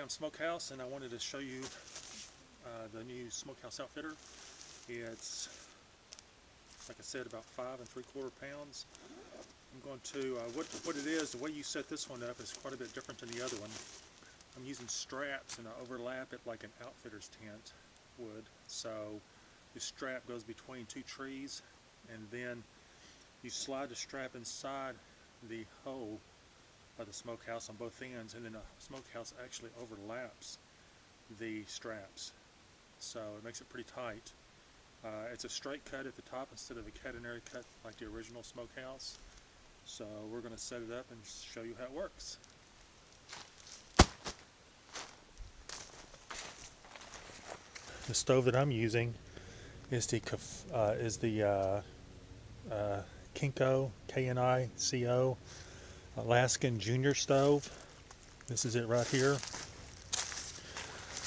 I'm Smokehouse, and I wanted to show you the new Smokehouse Outfitter. It's, like I said, about 5 3/4 pounds. I'm going to, what it is, the way you set this one up is quite a bit different than the other one. I'm using straps, and I overlap it like an outfitter's tent would. So the strap goes between two trees, and then you slide the strap inside the hole of the smokehouse on both ends, and then the smokehouse actually overlaps the straps, so it makes it pretty tight. It's a straight cut at the top instead of a catenary cut like the original smokehouse. So we're going to set it up and show you how it works. The stove that I'm using is the Kni-co, K-N-I-C-O Alaskan Jr stove. This is it right here.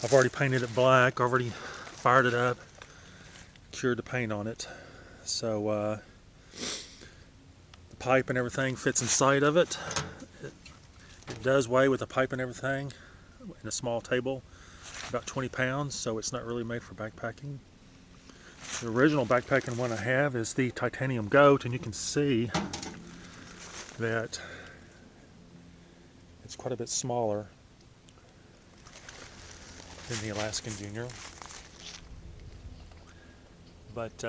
I've already painted it black, already fired it up, cured the paint on it. So the pipe and everything fits inside of it. It does weigh, with the pipe and everything, in a small table, about 20 pounds, so it's not really made for backpacking. The original backpacking one I have is the titanium goat, and you can see that it's quite a bit smaller than the Alaskan Jr. But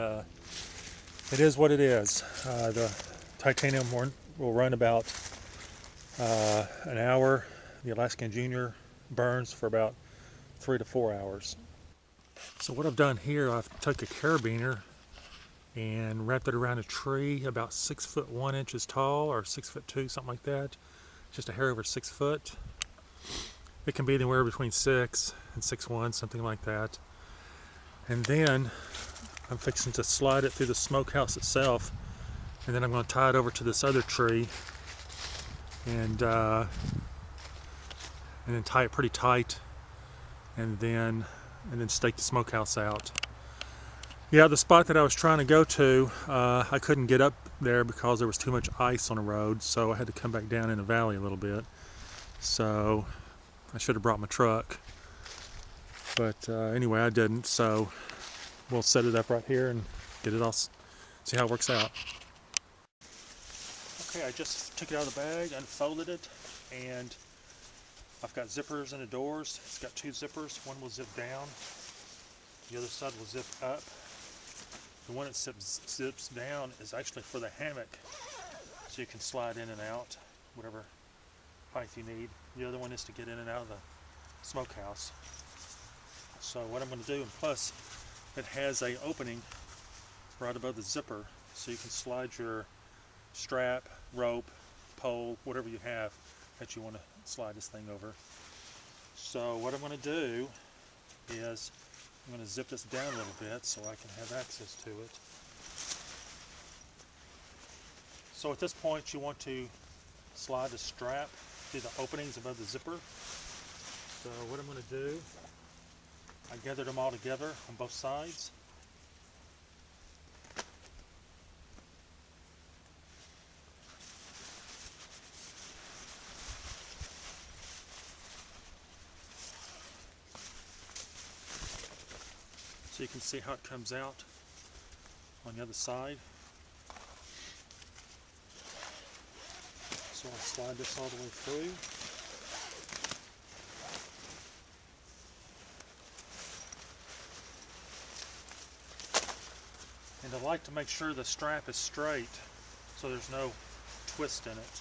it is what it is. The titanium will run about an hour. The Alaskan Jr. burns for about 3 to 4 hours. So what I've done here, I've took a carabiner and wrapped it around a tree about 6'1" tall, or 6'2", something like that. Just a hair over 6 foot. It can be anywhere between 6 and 6'1", something like that. And then I'm fixing to slide it through the smokehouse itself, and then I'm going to tie it over to this other tree, and then tie it pretty tight, and then stake the smokehouse out. Yeah, the spot that I was trying to go to, I couldn't get up there because there was too much ice on the road, so I had to come back down in the valley a little bit. So I should have brought my truck, but anyway, I didn't. So we'll set it up right here and get it all, see how it works out. Okay, I just took it out of the bag, unfolded it, and I've got zippers in the doors. It's got 2 zippers. One will zip down, the other side will zip up. The one that zips down is actually for the hammock, so you can slide in and out, whatever height you need. The other one is to get in and out of the smokehouse. So what I'm going to do, and plus it has a opening right above the zipper, so you can slide your strap, rope, pole, whatever you have that you want to slide this thing over. So what I'm going to do is I'm going to zip this down a little bit so I can have access to it. So at this point you want to slide the strap through the openings above the zipper. So what I'm going to do, I gathered them all together on both sides. So you can see how it comes out on the other side. So I'll slide this all the way through. And I like to make sure the strap is straight so there's no twist in it.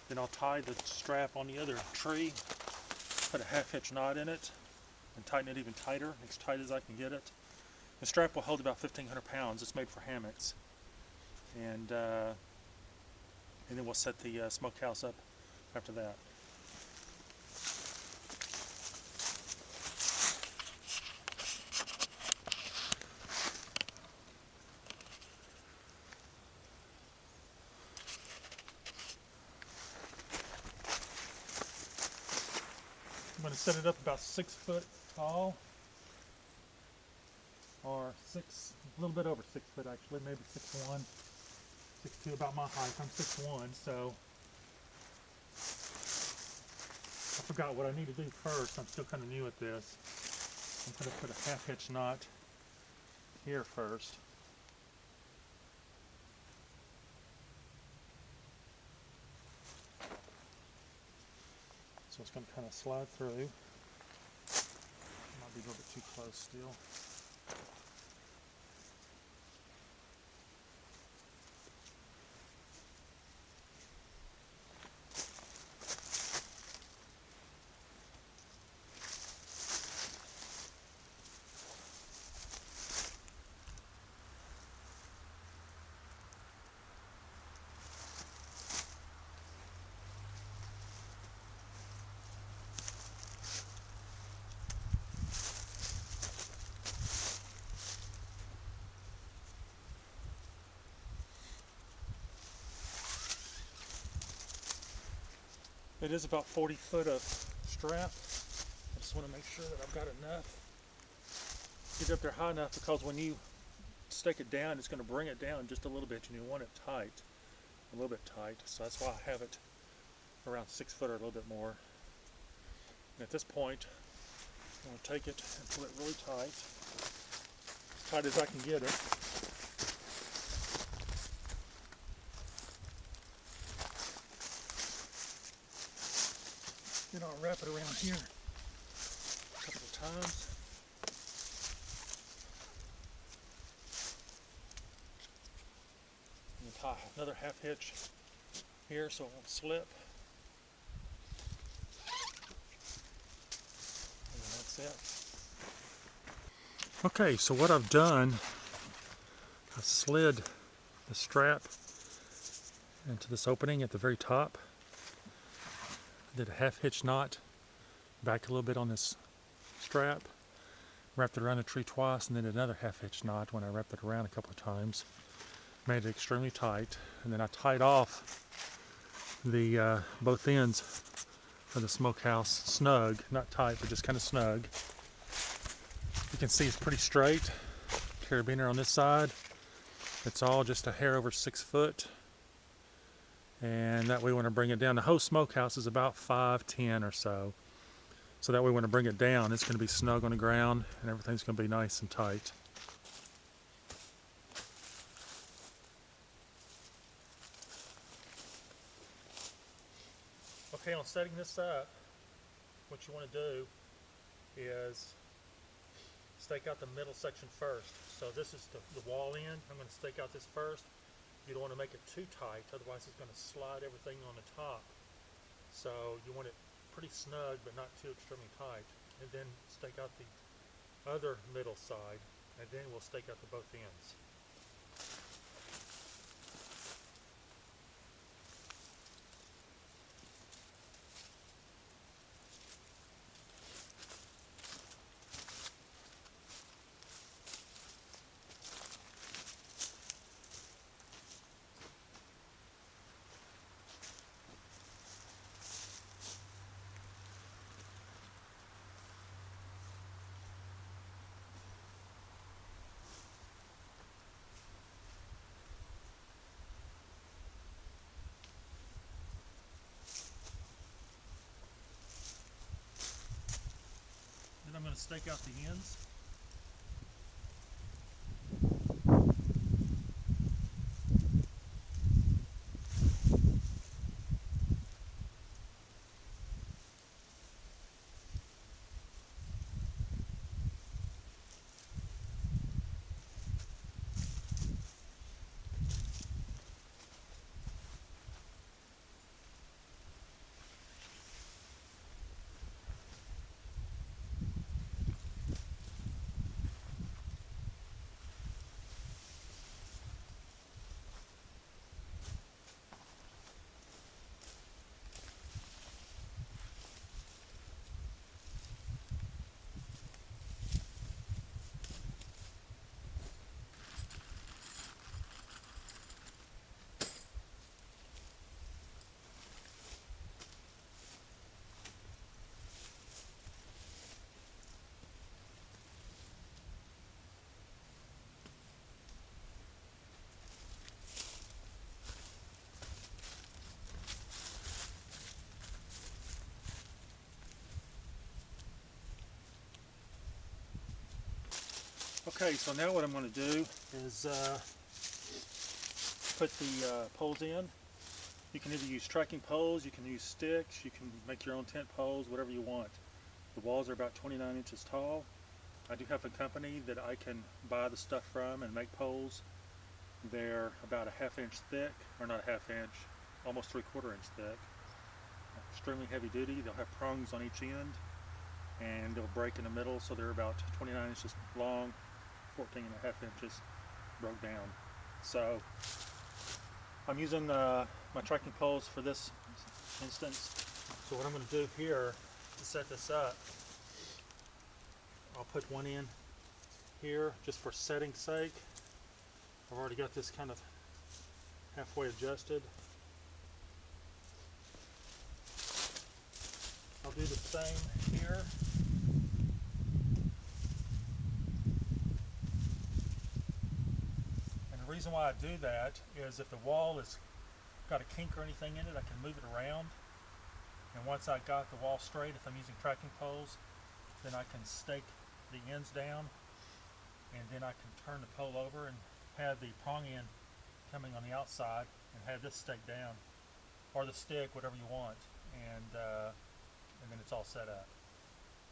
Then I'll tie the strap on the other tree, put a 1/2-inch knot in it, and tighten it even tighter, as tight as I can get it. The strap will hold about 1,500 pounds. It's made for hammocks. And then we'll set the smokehouse up after that. I'm going to set it up about 6 foot tall, or 6 a little bit over 6 foot actually, maybe 6'1", 6'2", about my height. I'm 6'1", so I forgot what I need to do first. I'm still kind of new at this. I'm going to put a half hitch knot here first. So it's going to kind of slide through. Might be a little bit too close still. It is about 40 foot of strap. I just want to make sure that I've got enough. Get up there high enough, because when you stake it down, it's going to bring it down just a little bit, and you want it tight, a little bit tight. So that's why I have it around 6 foot or a little bit more. And at this point, I'm going to take it and pull it really tight, as tight as I can get it. Then I'll wrap it around here a couple of times. And tie another half hitch here so it won't slip. And then that's it. Okay, so what I've done, I slid the strap into this opening at the very top. Did a half hitch knot back a little bit on this strap, wrapped it around the tree twice, and then another half hitch knot when I wrapped it around a couple of times. Made it extremely tight, and then I tied off the both ends of the smokehouse snug, not tight, but just kind of snug. You can see it's pretty straight. Carabiner on this side, it's all just a hair over 6 foot. And that way when I bring it down, the whole smokehouse is about 5'10" or so. So that way when I bring it down, it's going to be snug on the ground and everything's going to be nice and tight. Okay, on setting this up, what you want to do is stake out the middle section first. So this is the wall end. I'm going to stake out this first. You don't want to make it too tight, otherwise it's going to slide everything on the top. So you want it pretty snug, but not too extremely tight. And then stake out the other middle side, and then we'll stake out the both ends. I'm going to stake out the ends. Okay, so now what I'm going to do is put the poles in. You can either use trekking poles, you can use sticks, you can make your own tent poles, whatever you want. The walls are about 29 inches tall. I do have a company that I can buy the stuff from and make poles. They're about a ½ inch thick, or not a ½ inch, almost 3/4 inch thick. Extremely heavy duty. They'll have prongs on each end and they'll break in the middle, so they're about 29 inches long, 14.5 inches broke down. So I'm using my trekking poles for this instance. So what I'm going to do here to set this up, I'll put one in here just for setting's sake. I've already got this kind of halfway adjusted. I'll do the same here. And the reason why I do that is if the wall has got a kink or anything in it, I can move it around. And once I got the wall straight, if I'm using trekking poles, then I can stake the ends down, and then I can turn the pole over and have the prong end coming on the outside and have this staked down, or the stick, whatever you want, and then it's all set up.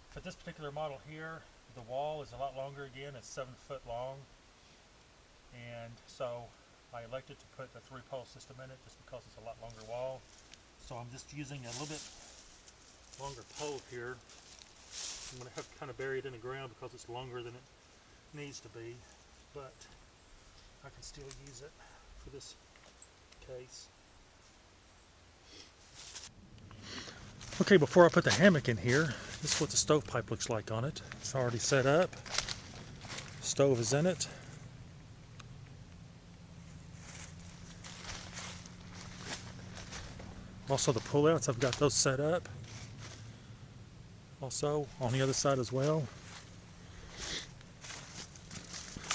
For this particular model here, the wall is a lot longer again. It's 7 foot long, and so I elected to put the 3-pole system in it just because it's a lot longer wall. So I'm just using a little bit longer pole here. I'm going to have to kind of bury it in the ground because it's longer than it needs to be, but I can still use it for this case. Okay, before I put the hammock in here, this is what the stovepipe looks like on it. It's already set up. Stove is in it. Also the pullouts, I've got those set up. Also on the other side as well.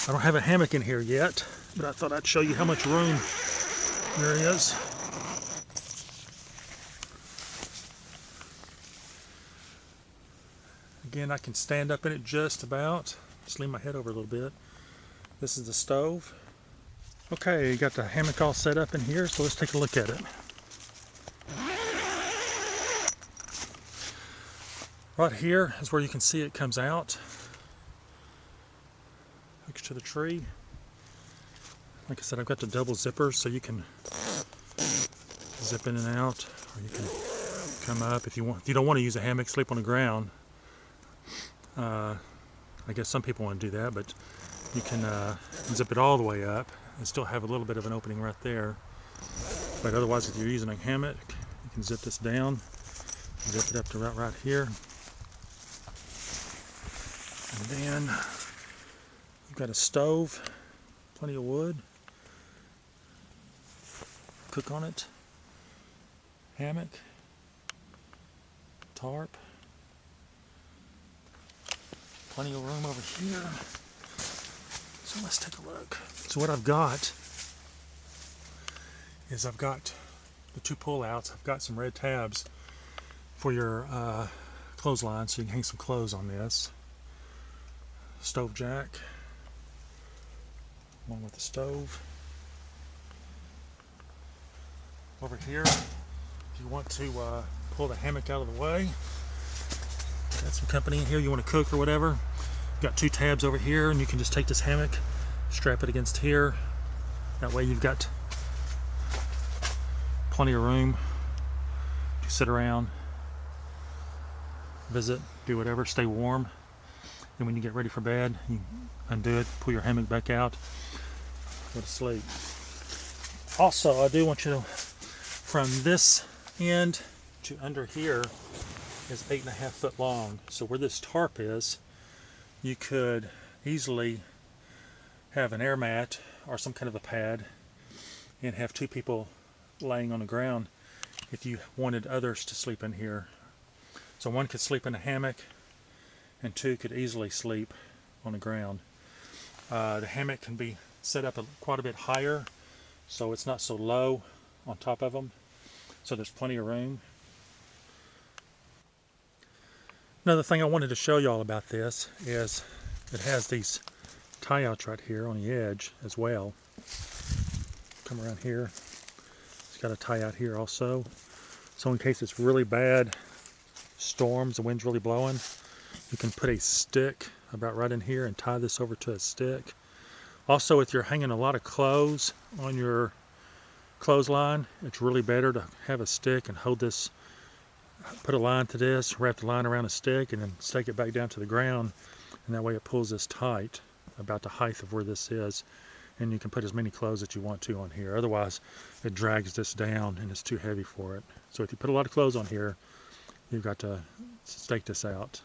I don't have a hammock in here yet, but I thought I'd show you how much room there is. Again, I can stand up in it just about. Just lean my head over a little bit. This is the stove. Okay, got the hammock all set up in here, so let's take a look at it. Right here is where you can see it comes out. Hooks to the tree. Like I said, I've got the double zippers, so you can zip in and out, or you can come up if you want. If you don't want to use a hammock, sleep on the ground. I guess some people want to do that, but you can zip it all the way up and still have a little bit of an opening right there. But otherwise, if you're using a hammock, you can zip this down, zip it up to right here. And then you've got a stove, plenty of wood, cook on it, hammock, tarp, plenty of room over here. So let's take a look. So what I've got is I've got the 2 pull-outs. I've got some red tabs for your clothesline, so you can hang some clothes on this. Stove jack, along with the stove. Over here, if you want to pull the hammock out of the way, got some company in here, you want to cook or whatever. Got 2 tabs over here, and you can just take this hammock, strap it against here. That way you've got plenty of room to sit around, visit, do whatever, stay warm. And when you get ready for bed, you undo it, pull your hammock back out, go to sleep. Also, I do want you to, from this end to under here is 8.5 foot long. So where this tarp is, you could easily have an air mat or some kind of a pad and have 2 people laying on the ground if you wanted others to sleep in here. So 1 could sleep in a hammock and 2 could easily sleep on the ground. The hammock can be set up quite a bit higher, so it's not so low on top of them, so there's plenty of room. Another thing I wanted to show you all about this is it has these tie-outs right here on the edge as well. Come around here. It's got a tie-out here also. So in case it's really bad storms, the wind's really blowing, you can put a stick about right in here and tie this over to a stick. Also, if you're hanging a lot of clothes on your clothesline, it's really better to have a stick and hold this, put a line to this, wrap the line around a stick, and then stake it back down to the ground, and that way it pulls this tight about the height of where this is, and you can put as many clothes that you want to on here. Otherwise, it drags this down and it's too heavy for it. So if you put a lot of clothes on here, you've got to stake this out.